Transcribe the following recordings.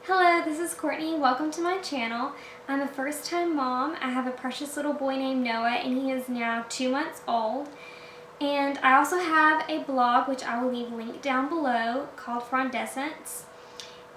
Hello, this is Courtney. Welcome to my channel. I'm a first-time mom. I have a precious little boy named Noah, and he is now 2 months old. And I also have a blog, which I will leave linked down below, called Frondescence.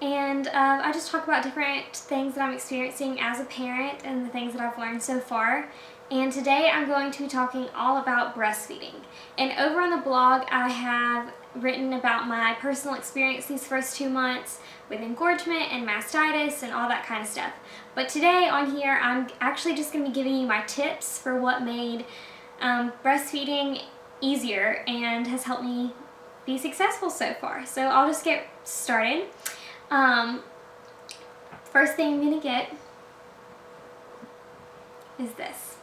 And I just talk about different things that I'm experiencing as a parent and the things that I've learned so far. And today I'm going to be talking all about breastfeeding. And over on the blog, I have written about my personal experience these first 2 months with engorgement and mastitis and all that kind of stuff. But today on here, I'm actually just going to be giving you my tips for what made breastfeeding easier and has helped me be successful so far. So I'll just get started. First thing I'm going to get is this.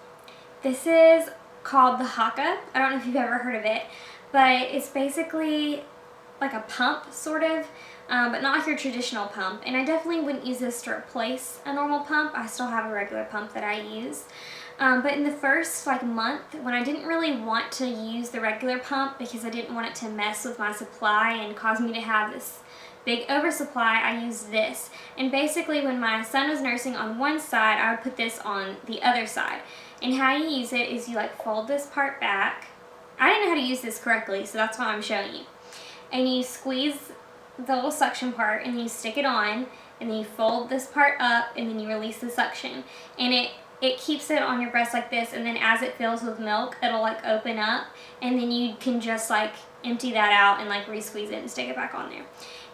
This is called the Haka. I don't know if you've ever heard of it, but it's basically like a pump, sort of, but not like your traditional pump. And I definitely wouldn't use this to replace a normal pump. I still have a regular pump that I use. But in the first month, when I didn't really want to use the regular pump because I didn't want it to mess with my supply and cause me to have this big oversupply, I used this. And basically when my son was nursing on one side, I would put this on the other side. And how you use it is you fold this part back. I didn't know how to use this correctly, so that's why I'm showing you. And you squeeze the little suction part and you stick it on, and then you fold this part up and then you release the suction. And it keeps it on your breast like this, and then as it fills with milk, it'll open up, and then you can just empty that out and re-squeeze it and stick it back on there.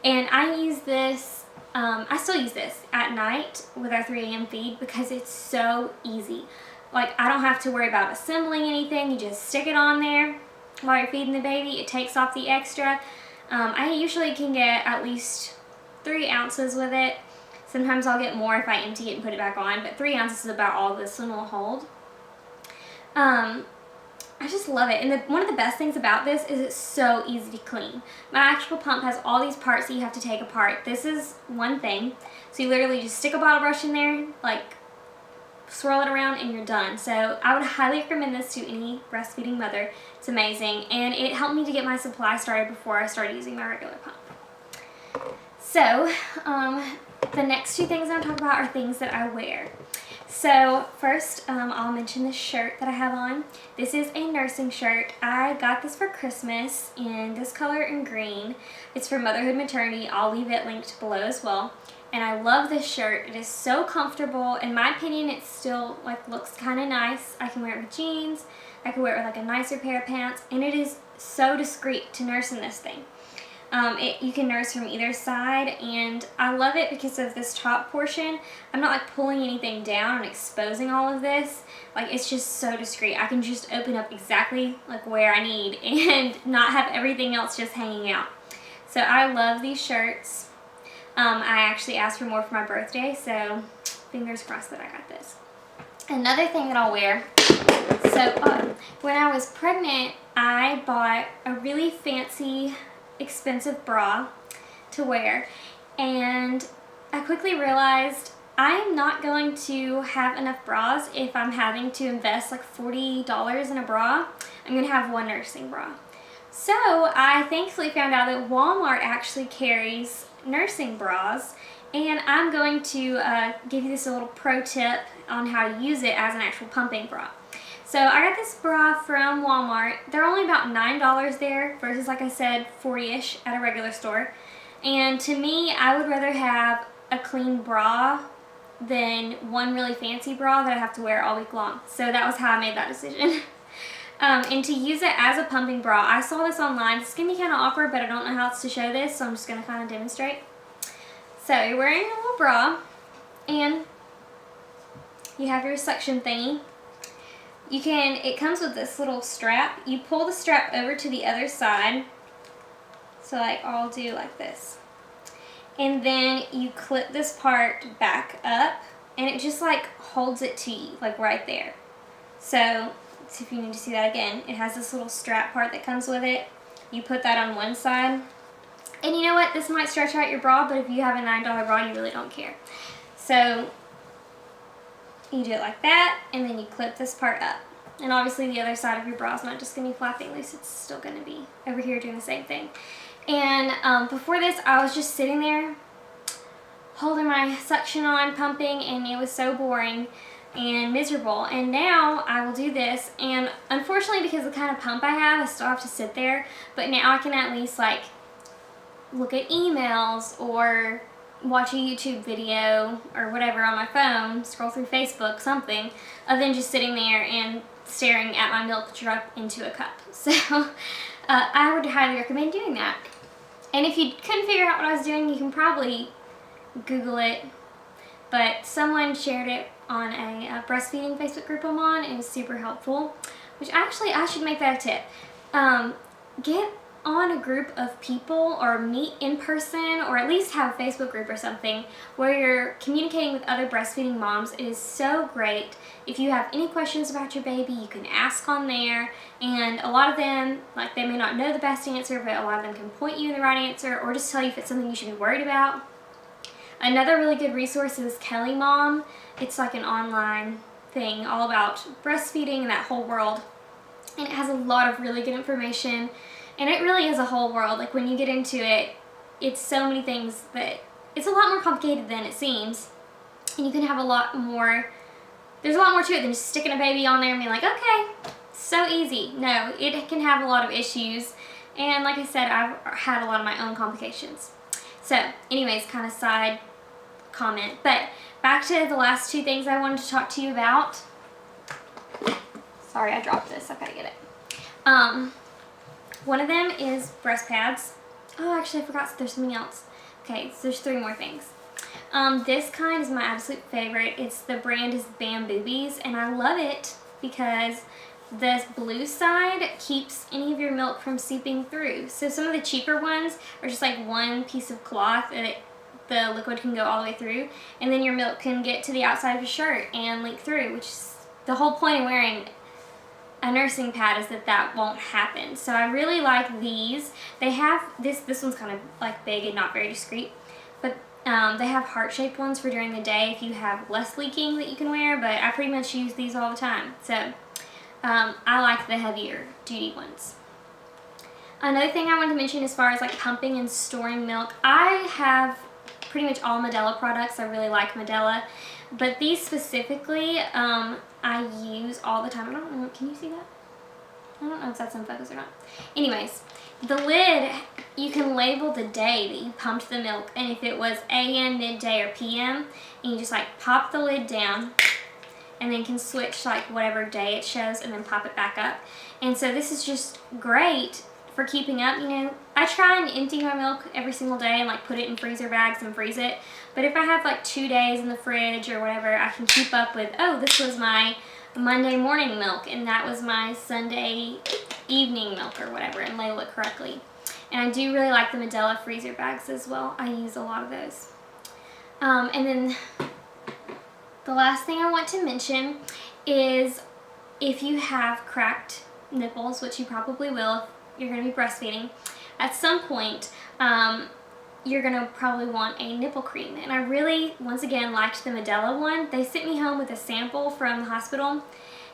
And I use this, I still use this at night with our 3 a.m. feed because it's so easy. I don't have to worry about assembling anything. You just stick it on there while you're feeding the baby. It takes off the extra. I usually can get at least 3 ounces with it. Sometimes I'll get more if I empty it and put it back on, but 3 ounces is about all this one will hold. I just love it. And one of the best things about this is it's so easy to clean. My actual pump has all these parts that you have to take apart. This is one thing. So you literally just stick a bottle brush in there, swirl it around, and you're done. So I would highly recommend this to any breastfeeding mother. It's amazing, and it helped me to get my supply started before I started using my regular pump. So the next 2 things I'm going to talk about are things that I wear. So first, I'll mention this shirt that I have on. This is a nursing shirt. I got this for Christmas in this color and green. It's for motherhood maternity. I'll leave it linked below as well. And I love this shirt. It is so comfortable. In my opinion, it still looks kind of nice. I can wear it with jeans. I can wear it with a nicer pair of pants. And it is so discreet to nurse in this thing. You can nurse from either side, and I love it because of this top portion. I'm not pulling anything down and exposing all of this. It's just so discreet. I can just open up exactly where I need and not have everything else just hanging out. So I love these shirts. I actually asked for more for my birthday, so fingers crossed that I got this. Another thing that I'll wear, so when I was pregnant, I bought a really fancy, expensive bra to wear, and I quickly realized I'm not going to have enough bras if I'm having to invest $40 in a bra. I'm going to have one nursing bra. So I thankfully found out that Walmart actually carries nursing bras, and I'm going to give you this a little pro tip on how to use it as an actual pumping bra. So I got this bra from Walmart. They're only about $9 there versus, like I said, 40-ish at a regular store. And to me, I would rather have a clean bra than one really fancy bra that I have to wear all week long. So that was how I made that decision. And to use it as a pumping bra, I saw this online. It's going to be kind of awkward, but I don't know how else to show this, so I'm just going to kind of demonstrate. So you're wearing a little bra, and you have your suction thingy. It comes with this little strap. You pull the strap over to the other side. So I'll do like this. And then you clip this part back up, and it just holds it to you, right there. So if you need to see that again, it has this little strap part that comes with it. You put that on one side. And you know what? This might stretch out your bra, but if you have a $9 bra, you really don't care. So you do it like that, and then you clip this part up. And obviously the other side of your bra is not just going to be flapping loose, it's still going to be over here doing the same thing. And before this, I was just sitting there holding my suction on, pumping, and it was so boring and miserable. And now I will do this, and unfortunately because of the kind of pump I have, I still have to sit there, but now I can at least like look at emails or watch a YouTube video or whatever on my phone, scroll through Facebook, something, other than just sitting there and staring at my milk drop into a cup. So I would highly recommend doing that. And if you couldn't figure out what I was doing, you can probably Google it, but someone shared it on a breastfeeding Facebook group I'm on. It was super helpful, which actually I should make that a tip. Get on a group of people or meet in person, or at least have a Facebook group or something where you're communicating with other breastfeeding moms. It is so great. If you have any questions about your baby, you can ask on there, and a lot of them, like, they may not know the best answer, but a lot of them can point you in the right answer or just tell you if it's something you should be worried about. Another really good resource is Kelly Mom. It's like an online thing all about breastfeeding and that whole world, and it has a lot of really good information. And it really is a whole world. Like, when you get into it, it's so many things that it's a lot more complicated than it seems. And you can have a lot more, there's a lot more to it than just sticking a baby on there and being like, okay, so easy. No, it can have a lot of issues. And like I said, I've had a lot of my own complications. So anyways, kind of side comment. But back to the last two things I wanted to talk to you about. Sorry, I dropped this. I've got to get it. One of them is breast pads. Oh, actually I forgot there's something else. Okay, so there's three more things. This kind is my absolute favorite. The brand is Bamboobies, and I love it because this blue side keeps any of your milk from seeping through. So some of the cheaper ones are just like one piece of cloth that the liquid can go all the way through, and then your milk can get to the outside of your shirt and leak through, which is the whole point of wearing a nursing pad, is that won't happen. So I really like these. They have this one's kind of like big and not very discreet, but they have heart-shaped ones for during the day if you have less leaking that you can wear, but I pretty much use these all the time. So I like the heavier duty ones. Another thing I wanted to mention as far as like pumping and storing milk, I have pretty much all Medela products. I really like Medela, but these specifically I use all the time. I don't know, can you see that? I don't know if that's in focus or not. Anyways, the lid, you can label the day that you pumped the milk, and if it was AM, midday, or PM, and you just like pop the lid down, and then can switch like whatever day it shows and then pop it back up. And so this is just great for keeping up. You know, I try and empty my milk every single day and like put it in freezer bags and freeze it. But if I have like 2 days in the fridge or whatever, I can keep up with, oh, this was my Monday morning milk and that was my Sunday evening milk or whatever, and label it correctly. And I do really like the Medela freezer bags as well. I use a lot of those. And then the last thing I want to mention is if you have cracked nipples, which you probably will if you're going to be breastfeeding, at some point you're going to probably want a nipple cream. And I really, once again, liked the Medela one. They sent me home with a sample from the hospital,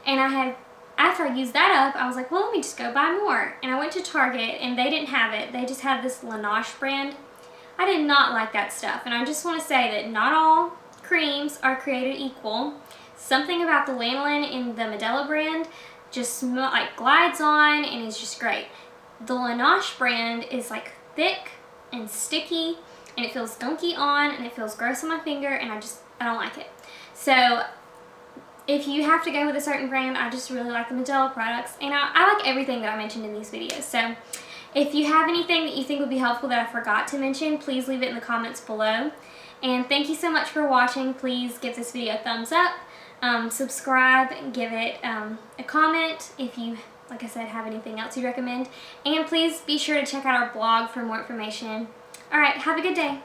and after I used that up, I was like, well, let me just go buy more. And I went to Target, and they didn't have it. They just had this Laneige brand. I did not like that stuff, and I just want to say that not all creams are created equal. Something about the lanolin in the Medela brand just glides on and is just great. The Laneige brand is like thick and sticky, and it feels gunky on, and it feels gross on my finger, and I don't like it. So if you have to go with a certain brand, I just really like the Medela products, and I like everything that I mentioned in these videos. So if you have anything that you think would be helpful that I forgot to mention, please leave it in the comments below. And thank you so much for watching. Please give this video a thumbs up, subscribe, and give it a comment if you, like I said, have anything else you recommend. And please be sure to check out our blog for more information. Alright, have a good day.